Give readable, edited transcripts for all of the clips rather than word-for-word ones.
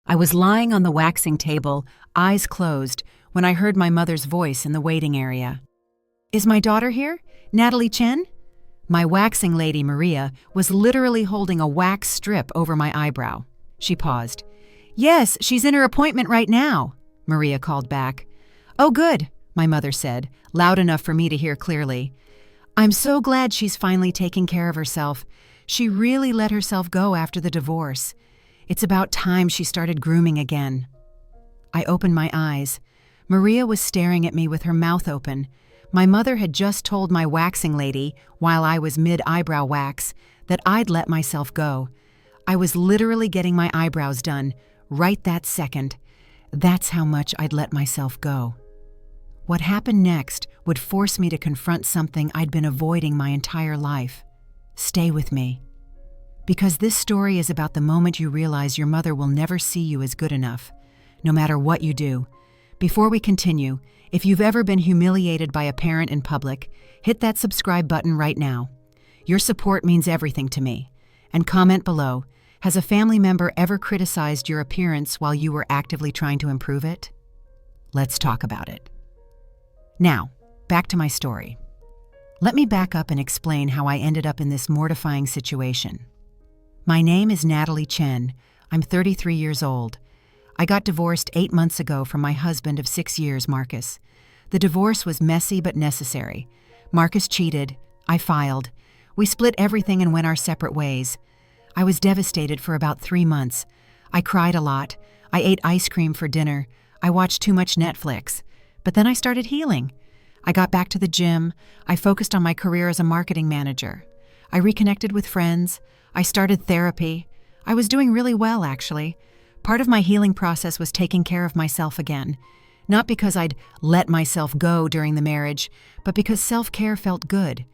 I was lying on the waxing table, eyes closed, when I heard my mother's voice in the waiting area. "Is my daughter here? Natalie Chen?" My waxing lady, Maria, was literally holding a wax strip over my eyebrow. She paused. "Yes, she's in her appointment right now," Maria called back. "Oh, good," my mother said, loud enough for me to hear clearly. "I'm so glad she's finally taking care of herself. She really let herself go after the divorce. It's about time she started grooming again." I opened my eyes. Maria was staring at me with her mouth open. My mother had just told my waxing lady, while I was mid-eyebrow wax, that I'd let myself go. I was literally getting my eyebrows done, right that second. That's how much I'd let myself go. What happened next would force me to confront something I'd been avoiding my entire life. Stay with me. Because this story is about the moment you realize your mother will never see you as good enough, no matter what you do. Before we continue, if you've ever been humiliated by a parent in public, hit that subscribe button right now. Your support means everything to me. And comment below, has a family member ever criticized your appearance while you were actively trying to improve it? Let's talk about it. Now, back to my story. Let me back up and explain how I ended up in this mortifying situation. My name is Natalie Chen. I'm 33 years old. I got divorced 8 months ago from my husband of 6 years, Marcus. The divorce was messy but necessary. Marcus cheated. I filed. We split everything and went our separate ways. I was devastated for about 3 months. I cried a lot. I ate ice cream for dinner. I watched too much Netflix. But then I started healing. I got back to the gym. I focused on my career as a marketing manager. I reconnected with friends. I started therapy. I was doing really well, actually. Part of my healing process was taking care of myself again. Not because I'd let myself go during the marriage, but because self-care felt good.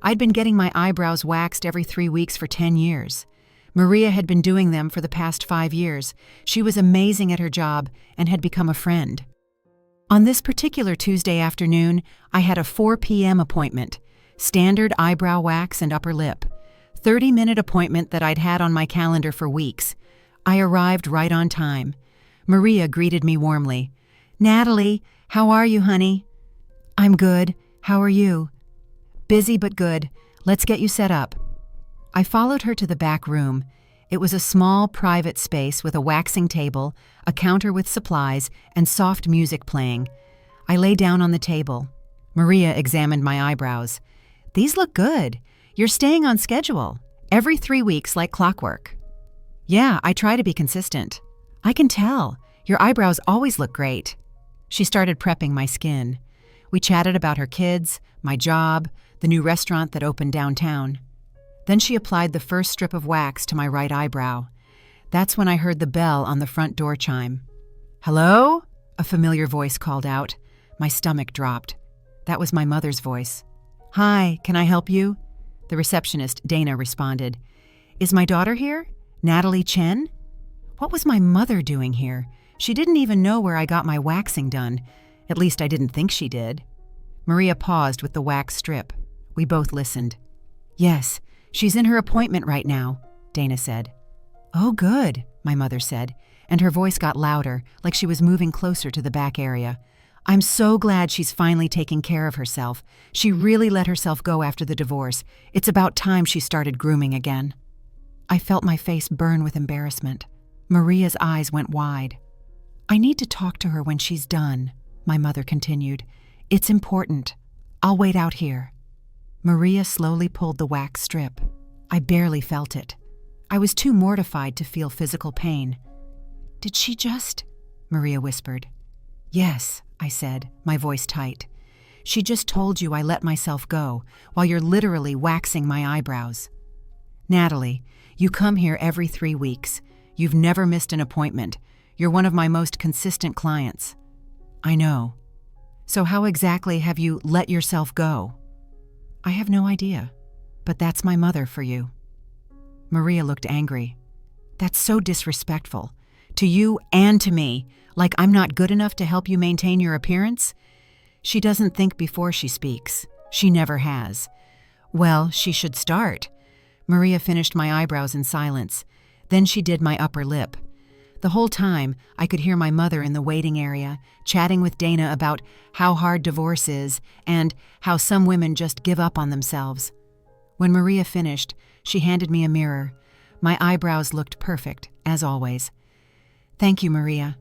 I'd been getting my eyebrows waxed every 3 weeks for 10 years. Maria had been doing them for the past 5 years. She was amazing at her job and had become a friend. On this particular Tuesday afternoon, I had a 4 p.m. appointment. Standard eyebrow wax and upper lip. 30-minute appointment that I'd had on my calendar for weeks. I arrived right on time. Maria greeted me warmly. "Natalie, how are you, honey?" "I'm good. How are you?" "Busy but good. Let's get you set up." I followed her to the back room. It was a small, private space with a waxing table, a counter with supplies, and soft music playing. I lay down on the table. Maria examined my eyebrows. "These look good. You're staying on schedule. Every 3 weeks like clockwork." "Yeah, I try to be consistent." "I can tell. Your eyebrows always look great." She started prepping my skin. We chatted about her kids, my job, the new restaurant that opened downtown. Then she applied the first strip of wax to my right eyebrow. That's when I heard the bell on the front door chime. "Hello?" a familiar voice called out. My stomach dropped. That was my mother's voice. "Hi, can I help you?" The receptionist, Dana, responded. "Is my daughter here? Natalie Chen?" What was my mother doing here? She didn't even know where I got my waxing done. At least I didn't think she did. Maria paused with the wax strip. We both listened. "Yes, she's in her appointment right now," Dana said. "Oh, good," my mother said, and her voice got louder, like she was moving closer to the back area. "I'm so glad she's finally taking care of herself. She really let herself go after the divorce. It's about time she started grooming again." I felt my face burn with embarrassment. Maria's eyes went wide. "I need to talk to her when she's done," my mother continued. "It's important. I'll wait out here." Maria slowly pulled the wax strip. I barely felt it. I was too mortified to feel physical pain. "Did she just?" Maria whispered. "Yes," I said, my voice tight. "She just told you I let myself go, while you're literally waxing my eyebrows." "Natalie, you come here every 3 weeks. You've never missed an appointment. You're one of my most consistent clients." "I know. So how exactly have you let yourself go?" "I have no idea, but that's my mother for you." Maria looked angry. "That's so disrespectful. To you and to me, like I'm not good enough to help you maintain your appearance?" She doesn't think before she speaks. She never has. "Well, she should start." Maria finished my eyebrows in silence. Then she did my upper lip. The whole time, I could hear my mother in the waiting area, chatting with Dana about how hard divorce is and how some women just give up on themselves. When Maria finished, she handed me a mirror. My eyebrows looked perfect, as always. "Thank you, Maria.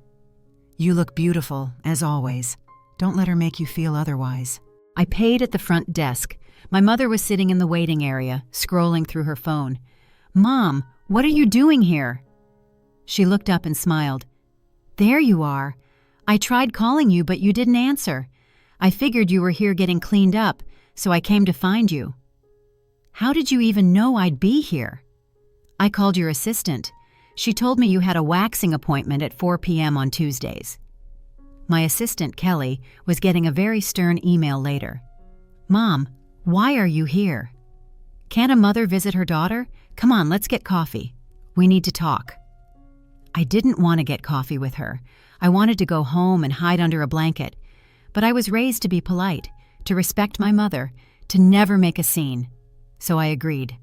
You look beautiful, as always. Don't let her make you feel otherwise." I paid at the front desk. My mother was sitting in the waiting area, scrolling through her phone. "Mom, what are you doing here?" She looked up and smiled. "There you are. I tried calling you, but you didn't answer. I figured you were here getting cleaned up, so I came to find you." "How did you even know I'd be here?" "I called your assistant. She told me you had a waxing appointment at 4 p.m. on Tuesdays." My assistant, Kelly, was getting a very stern email later. "Mom, why are you here? Can't a mother visit her daughter? Come on, let's get coffee. We need to talk." I didn't want to get coffee with her. I wanted to go home and hide under a blanket. But I was raised to be polite, to respect my mother, to never make a scene. So I agreed.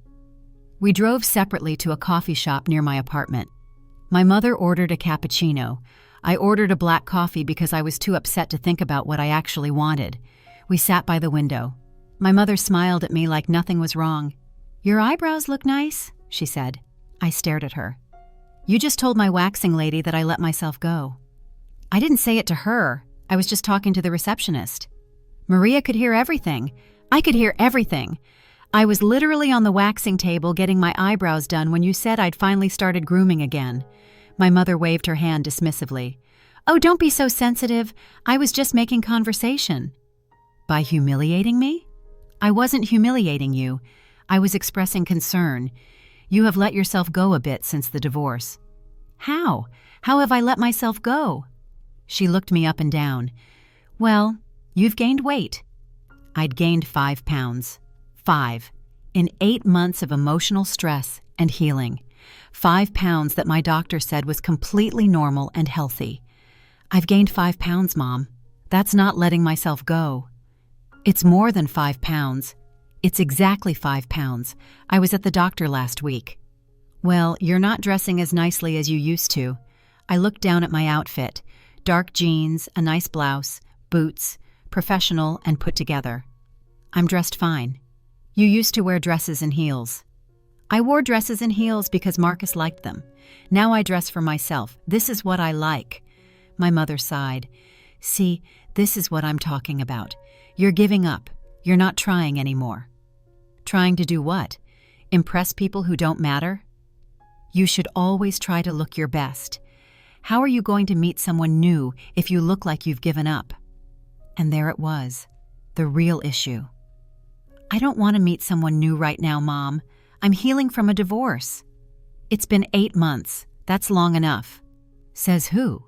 We drove separately to a coffee shop near my apartment. My mother ordered a cappuccino. I ordered a black coffee because I was too upset to think about what I actually wanted. We sat by the window. My mother smiled at me like nothing was wrong. "Your eyebrows look nice," she said. I stared at her. "You just told my waxing lady that I let myself go." "I didn't say it to her. I was just talking to the receptionist." "Maria could hear everything. I could hear everything. I was literally on the waxing table getting my eyebrows done when you said I'd finally started grooming again." My mother waved her hand dismissively. "Oh, don't be so sensitive. I was just making conversation." "By humiliating me?" "I wasn't humiliating you. I was expressing concern. You have let yourself go a bit since the divorce." "How? How have I let myself go?" She looked me up and down. "Well, you've gained weight." I'd gained 5 pounds. 5. In 8 months of emotional stress and healing. 5 pounds that my doctor said was completely normal and healthy. I've gained 5 pounds, Mom. That's not letting myself go. It's more than 5 pounds. It's exactly 5 pounds. I was at the doctor last week. "Well, you're not dressing as nicely as you used to." I looked down at my outfit. Dark jeans, a nice blouse, boots, professional and put together. "I'm dressed fine. You used to wear dresses and heels." "I wore dresses and heels because Marcus liked them. Now I dress for myself. This is what I like." My mother sighed. "See, this is what I'm talking about. You're giving up. You're not trying anymore." "Trying to do what? Impress people who don't matter?" "You should always try to look your best. How are you going to meet someone new if you look like you've given up?" And there it was, the real issue. "I don't want to meet someone new right now, Mom. I'm healing from a divorce." "It's been 8 months. That's long enough." "Says who?"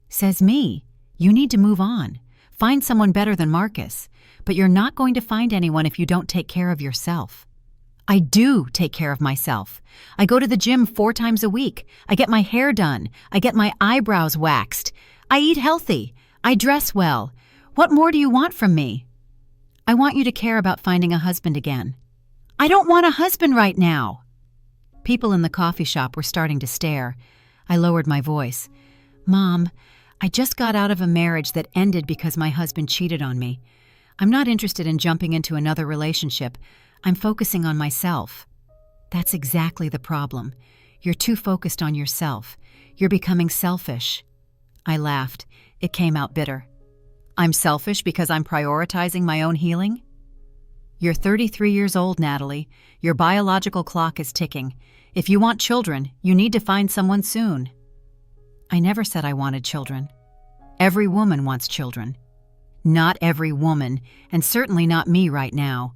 "Says me. You need to move on. Find someone better than Marcus. But you're not going to find anyone if you don't take care of yourself." "I do take care of myself. I go to the gym 4 times a week. I get my hair done. I get my eyebrows waxed. I eat healthy. I dress well. What more do you want from me?" "I want you to care about finding a husband again." "I don't want a husband right now." People in the coffee shop were starting to stare. I lowered my voice. "Mom, I just got out of a marriage that ended because my husband cheated on me. I'm not interested in jumping into another relationship. I'm focusing on myself." "That's exactly the problem. You're too focused on yourself. You're becoming selfish." I laughed. It came out bitter. "I'm selfish because I'm prioritizing my own healing?" "You're 33 years old, Natalie. Your biological clock is ticking. If you want children, you need to find someone soon." "I never said I wanted children." "Every woman wants children." "Not every woman, and certainly not me right now."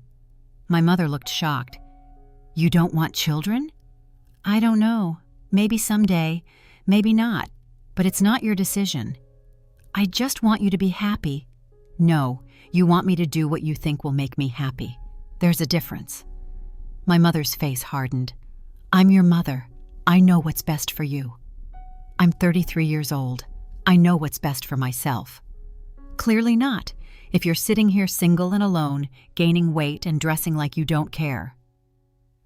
My mother looked shocked. "You don't want children?" "I don't know. Maybe someday, maybe not. But it's not your decision." "I just want you to be happy." "No, you want me to do what you think will make me happy. There's a difference." My mother's face hardened. "I'm your mother. I know what's best for you." "I'm 33 years old. I know what's best for myself." "Clearly not, if you're sitting here single and alone, gaining weight and dressing like you don't care."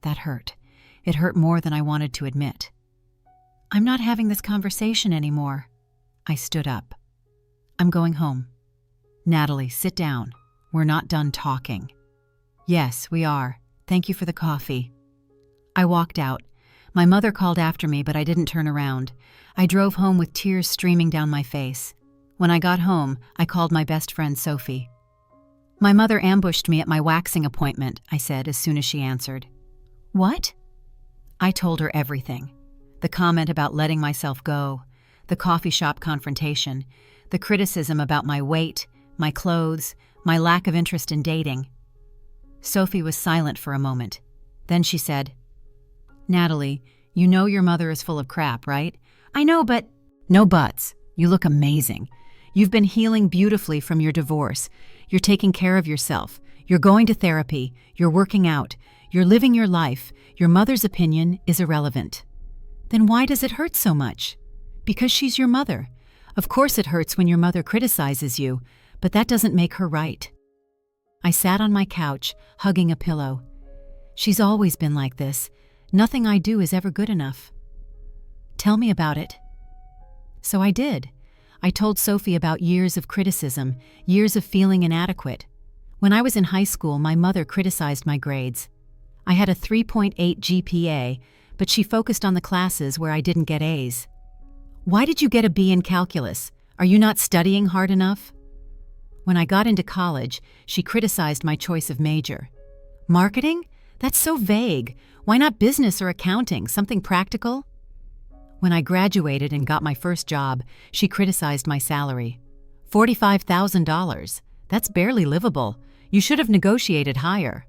That hurt. It hurt more than I wanted to admit. I'm not having this conversation anymore. I stood up. I'm going home. Natalie, sit down. We're not done talking. Yes, we are. Thank you for the coffee. I walked out. My mother called after me, but I didn't turn around. I drove home with tears streaming down my face. When I got home, I called my best friend Sophie. My mother ambushed me at my waxing appointment, I said as soon as she answered. What? I told her everything. The comment about letting myself go, the coffee shop confrontation, the criticism about my weight, my clothes, my lack of interest in dating. Sophie was silent for a moment. Then she said, Natalie, you know your mother is full of crap, right? I know, but... No buts. You look amazing. You've been healing beautifully from your divorce. You're taking care of yourself. You're going to therapy. You're working out. You're living your life. Your mother's opinion is irrelevant. Then why does it hurt so much? Because she's your mother. Of course it hurts when your mother criticizes you, but that doesn't make her right. I sat on my couch, hugging a pillow. She's always been like this. Nothing I do is ever good enough. Tell me about it. So I did. I told Sophie about years of criticism, years of feeling inadequate. When I was in high school, my mother criticized my grades. I had a 3.8 GPA, but she focused on the classes where I didn't get A's. Why did you get a B in calculus? Are you not studying hard enough? When I got into college, she criticized my choice of major. Marketing? That's so vague. Why not business or accounting, something practical? When I graduated and got my first job, she criticized my salary. $45,000. That's barely livable. You should have negotiated higher.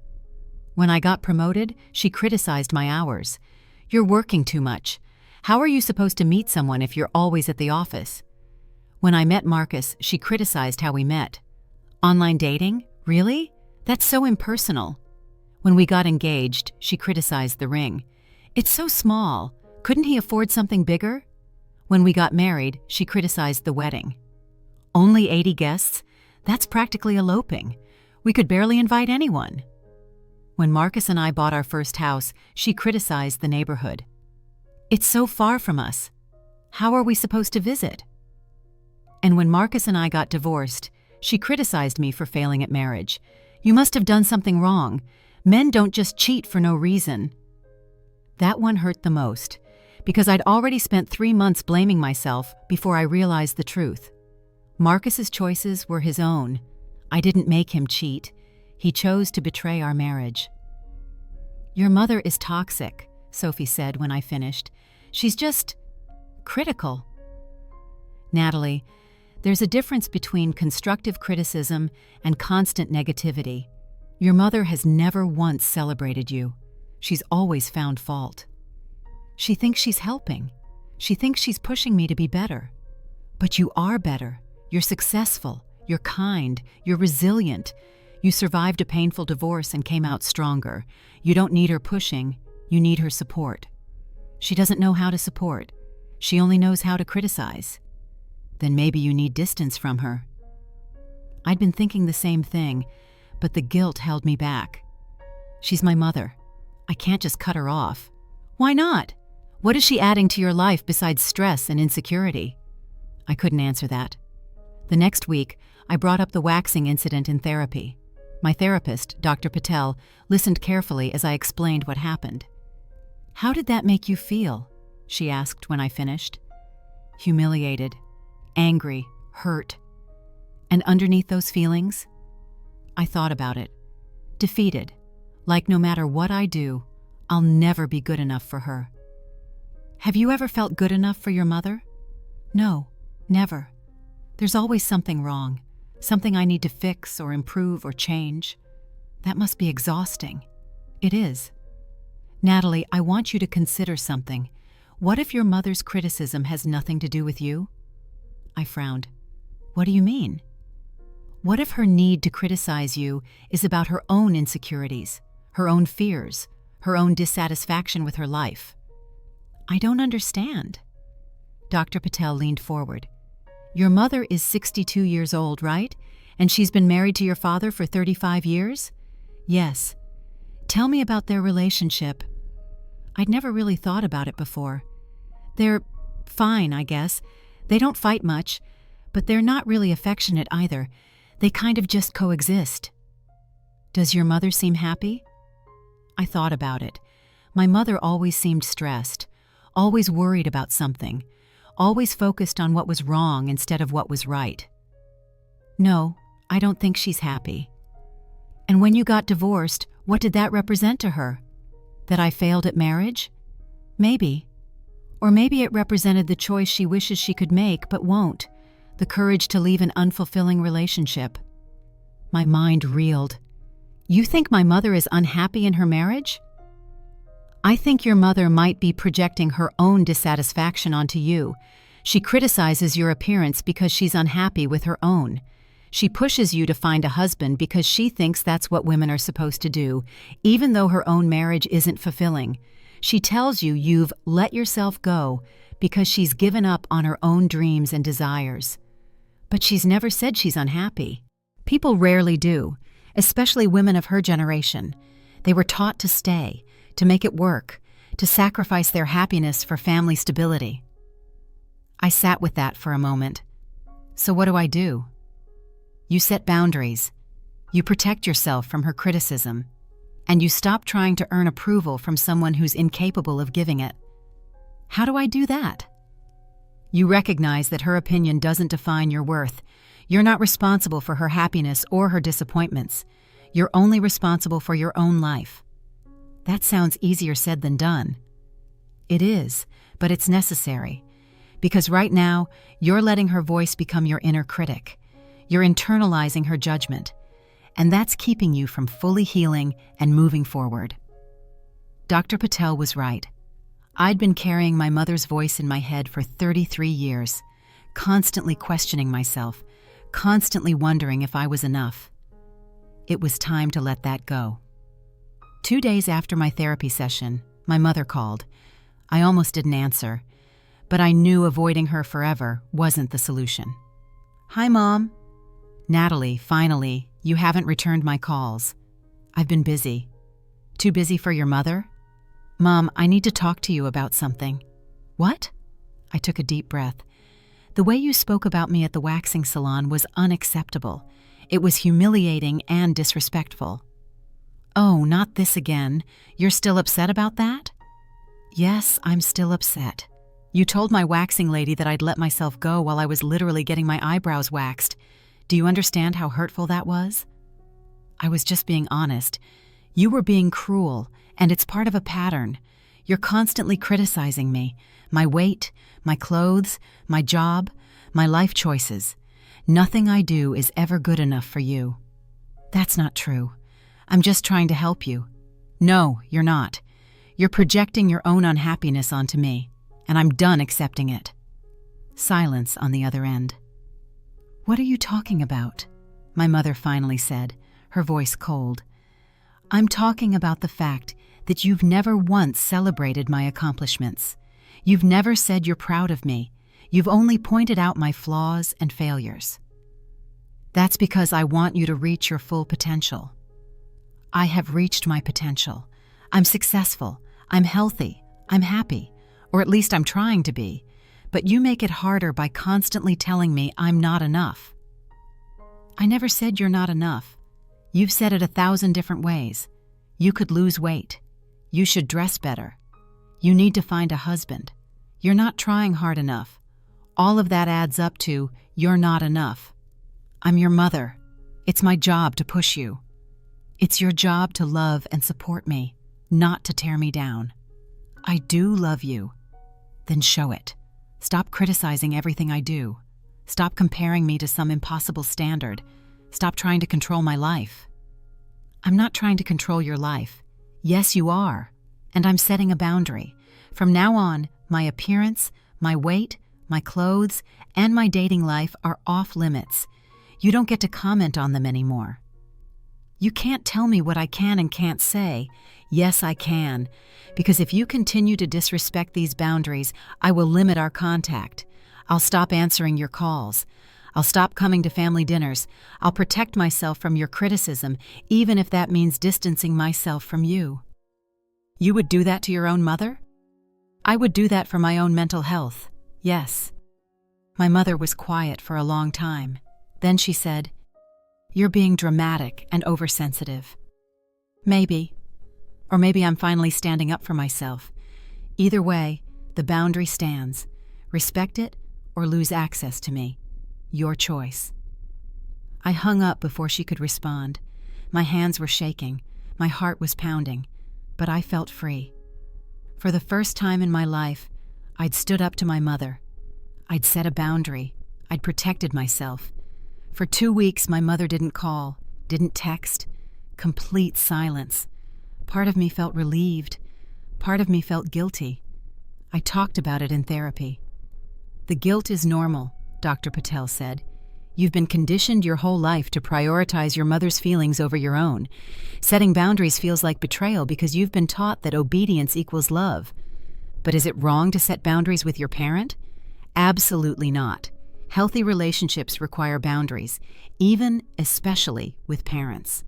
When I got promoted, she criticized my hours. You're working too much. How are you supposed to meet someone if you're always at the office? When I met Marcus, she criticized how we met. Online dating? Really? That's so impersonal. When we got engaged, she criticized the ring. It's so small. Couldn't he afford something bigger? When we got married, she criticized the wedding. Only 80 guests? That's practically eloping. We could barely invite anyone. When Marcus and I bought our first house, she criticized the neighborhood. It's so far from us. How are we supposed to visit? And when Marcus and I got divorced, she criticized me for failing at marriage. You must have done something wrong. Men don't just cheat for no reason. That one hurt the most, because I'd already spent 3 months blaming myself before I realized the truth. Marcus's choices were his own. I didn't make him cheat. He chose to betray our marriage. Your mother is toxic, Sophie said when I finished. She's just critical. Natalie, there's a difference between constructive criticism and constant negativity. Your mother has never once celebrated you. She's always found fault. She thinks she's helping. She thinks she's pushing me to be better. But you are better. You're successful. You're kind. You're resilient. You survived a painful divorce and came out stronger. You don't need her pushing. You need her support. She doesn't know how to support. She only knows how to criticize. Then maybe you need distance from her. I'd been thinking the same thing, but the guilt held me back. She's my mother. I can't just cut her off. Why not? What is she adding to your life besides stress and insecurity? I couldn't answer that. The next week, I brought up the waxing incident in therapy. My therapist, Dr. Patel, listened carefully as I explained what happened. How did that make you feel? She asked when I finished. Humiliated, angry, hurt. And underneath those feelings, I thought about it. Defeated, like no matter what I do, I'll never be good enough for her. Have you ever felt good enough for your mother? No, never. There's always something wrong, something I need to fix or improve or change. That must be exhausting. It is. Natalie, I want you to consider something. What if your mother's criticism has nothing to do with you? I frowned. What do you mean? What if her need to criticize you is about her own insecurities, her own fears, her own dissatisfaction with her life? I don't understand. Dr. Patel leaned forward. Your mother is 62 years old, right? And she's been married to your father for 35 years? Yes. Tell me about their relationship. I'd never really thought about it before. They're fine, I guess. They don't fight much, but they're not really affectionate either. They kind of just coexist. Does your mother seem happy? I thought about it. My mother always seemed stressed, always worried about something, always focused on what was wrong instead of what was right. No, I don't think she's happy. And when you got divorced, what did that represent to her? That I failed at marriage? Maybe. Or maybe it represented the choice she wishes she could make but won't, the courage to leave an unfulfilling relationship. My mind reeled. You think my mother is unhappy in her marriage? I think your mother might be projecting her own dissatisfaction onto you. She criticizes your appearance because she's unhappy with her own. She pushes you to find a husband because she thinks that's what women are supposed to do, even though her own marriage isn't fulfilling. She tells you you've let yourself go because she's given up on her own dreams and desires. But she's never said she's unhappy. People rarely do, especially women of her generation. They were taught to stay, to make it work, to sacrifice their happiness for family stability. I sat with that for a moment. So what do I do? You set boundaries. You protect yourself from her criticism. And you stop trying to earn approval from someone who's incapable of giving it. How do I do that? You recognize that her opinion doesn't define your worth. You're not responsible for her happiness or her disappointments. You're only responsible for your own life. That sounds easier said than done. It is, but it's necessary. Because right now, you're letting her voice become your inner critic. You're internalizing her judgment. And that's keeping you from fully healing and moving forward. Dr. Patel was right. I'd been carrying my mother's voice in my head for 33 years, constantly questioning myself, constantly wondering if I was enough. It was time to let that go. 2 days after my therapy session, my mother called. I almost didn't answer, but I knew avoiding her forever wasn't the solution. Hi, Mom. Natalie, finally, you haven't returned my calls. I've been busy. Too busy for your mother? Mom, I need to talk to you about something. What? I took a deep breath. The way you spoke about me at the waxing salon was unacceptable. It was humiliating and disrespectful. Oh, not this again. You're still upset about that? Yes, I'm still upset. You told my waxing lady that I'd let myself go while I was literally getting my eyebrows waxed. Do you understand how hurtful that was? I was just being honest. You were being cruel, and it's part of a pattern. You're constantly criticizing me, my weight, my clothes, my job, my life choices. Nothing I do is ever good enough for you. That's not true. I'm just trying to help you. No, you're not. You're projecting your own unhappiness onto me, and I'm done accepting it. Silence on the other end. What are you talking about? My mother finally said, her voice cold. I'm talking about the fact that you've never once celebrated my accomplishments. You've never said you're proud of me. You've only pointed out my flaws and failures. That's because I want you to reach your full potential. I have reached my potential. I'm successful. I'm healthy. I'm happy. Or at least I'm trying to be. But you make it harder by constantly telling me I'm not enough. I never said you're not enough. You've said it 1,000 different ways. You could lose weight. You should dress better. You need to find a husband. You're not trying hard enough. All of that adds up to you're not enough. I'm your mother. It's my job to push you. It's your job to love and support me, not to tear me down. I do love you. Then show it. Stop criticizing everything I do. Stop comparing me to some impossible standard. Stop trying to control my life. I'm not trying to control your life. Yes, you are. And I'm setting a boundary. From now on, my appearance, my weight, my clothes, and my dating life are off limits. You don't get to comment on them anymore. You can't tell me what I can and can't say. Yes, I can. Because if you continue to disrespect these boundaries, I will limit our contact. I'll stop answering your calls. I'll stop coming to family dinners. I'll protect myself from your criticism, even if that means distancing myself from you. You would do that to your own mother? I would do that for my own mental health. Yes. My mother was quiet for a long time. Then she said, "You're being dramatic and oversensitive." Maybe. Or maybe I'm finally standing up for myself. Either way, the boundary stands. Respect it or lose access to me. Your choice. I hung up before she could respond. My hands were shaking. My heart was pounding. But I felt free. For the first time in my life, I'd stood up to my mother. I'd set a boundary. I'd protected myself. For 2 weeks, my mother didn't call, didn't text. Complete silence. Part of me felt relieved. Part of me felt guilty. I talked about it in therapy. The guilt is normal, Dr. Patel said. You've been conditioned your whole life to prioritize your mother's feelings over your own. Setting boundaries feels like betrayal because you've been taught that obedience equals love. But is it wrong to set boundaries with your parent? Absolutely not. Healthy relationships require boundaries, especially with parents.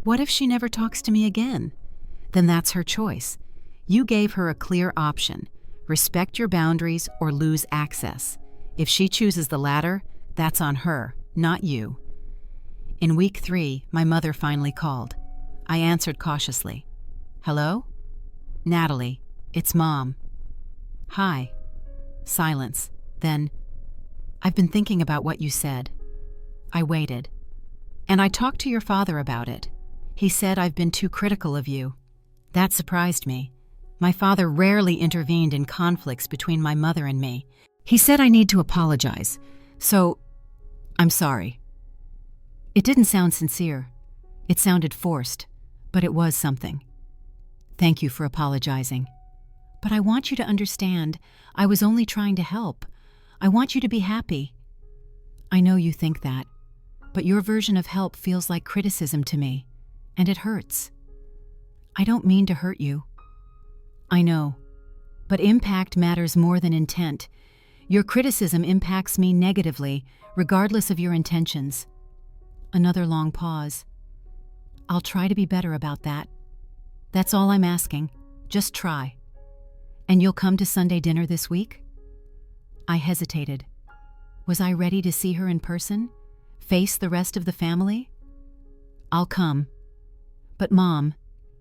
What if she never talks to me again? Then that's her choice. You gave her a clear option. Respect your boundaries or lose access. If she chooses the latter, that's on her, not you. In week 3, my mother finally called. I answered cautiously. "Hello?" "Natalie, it's Mom." "Hi." Silence. Then, "I've been thinking about what you said." I waited. "And I talked to your father about it. He said I've been too critical of you." That surprised me. My father rarely intervened in conflicts between my mother and me. He said I need to apologize. So, I'm sorry. It didn't sound sincere. It sounded forced, but it was something. Thank you for apologizing. But I want you to understand, I was only trying to help. I want you to be happy. I know you think that, but your version of help feels like criticism to me, and it hurts. I don't mean to hurt you. I know, but impact matters more than intent. Your criticism impacts me negatively, regardless of your intentions. Another long pause. I'll try to be better about that. That's all I'm asking. Just try. And you'll come to Sunday dinner this week? I hesitated. Was I ready to see her in person? Face the rest of the family? I'll come. But Mom,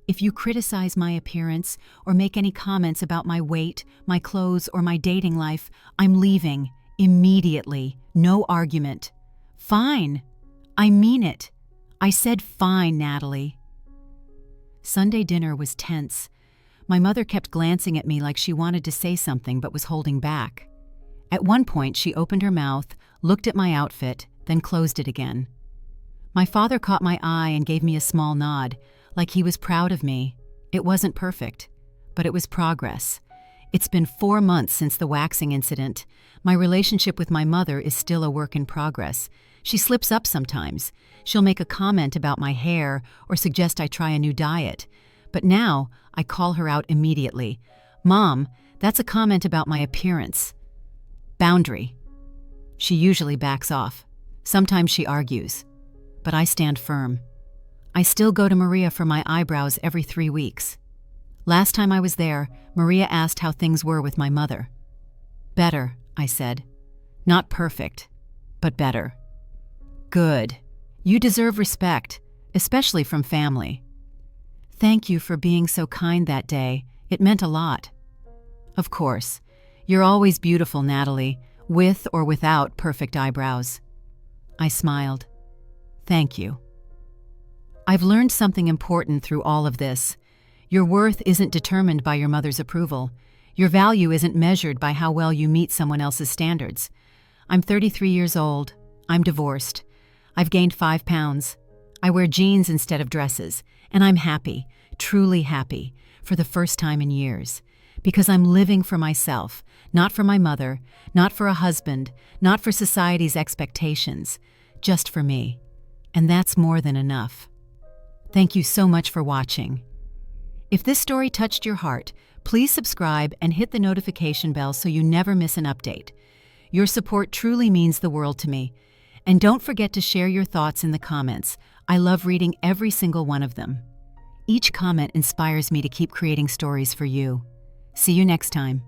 if you criticize my appearance or make any comments about my weight, my clothes, or my dating life, I'm leaving. Immediately. No argument. Fine. I mean it. I said fine, Natalie. Sunday dinner was tense. My mother kept glancing at me like she wanted to say something but was holding back. At one point, she opened her mouth, looked at my outfit, then closed it again. My father caught my eye and gave me a small nod, like he was proud of me. It wasn't perfect, but it was progress. It's been 4 months since the waxing incident. My relationship with my mother is still a work in progress. She slips up sometimes. She'll make a comment about my hair or suggest I try a new diet. But now, I call her out immediately. Mom, that's a comment about my appearance. Boundary. She usually backs off. Sometimes she argues. But I stand firm. I still go to Maria for my eyebrows every 3 weeks. Last time I was there, Maria asked how things were with my mother. Better, I said. Not perfect, but better. Good. You deserve respect, especially from family. Thank you for being so kind that day. It meant a lot. Of course. You're always beautiful, Natalie, with or without perfect eyebrows. I smiled. Thank you. I've learned something important through all of this. Your worth isn't determined by your mother's approval. Your value isn't measured by how well you meet someone else's standards. I'm 33 years old. I'm divorced. I've gained 5 pounds. I wear jeans instead of dresses, and I'm happy, truly happy, for the first time in years. Because I'm living for myself, not for my mother, not for a husband, not for society's expectations, just for me. And that's more than enough. Thank you so much for watching. If this story touched your heart, please subscribe and hit the notification bell so you never miss an update. Your support truly means the world to me. And don't forget to share your thoughts in the comments. I love reading every single one of them. Each comment inspires me to keep creating stories for you. See you next time.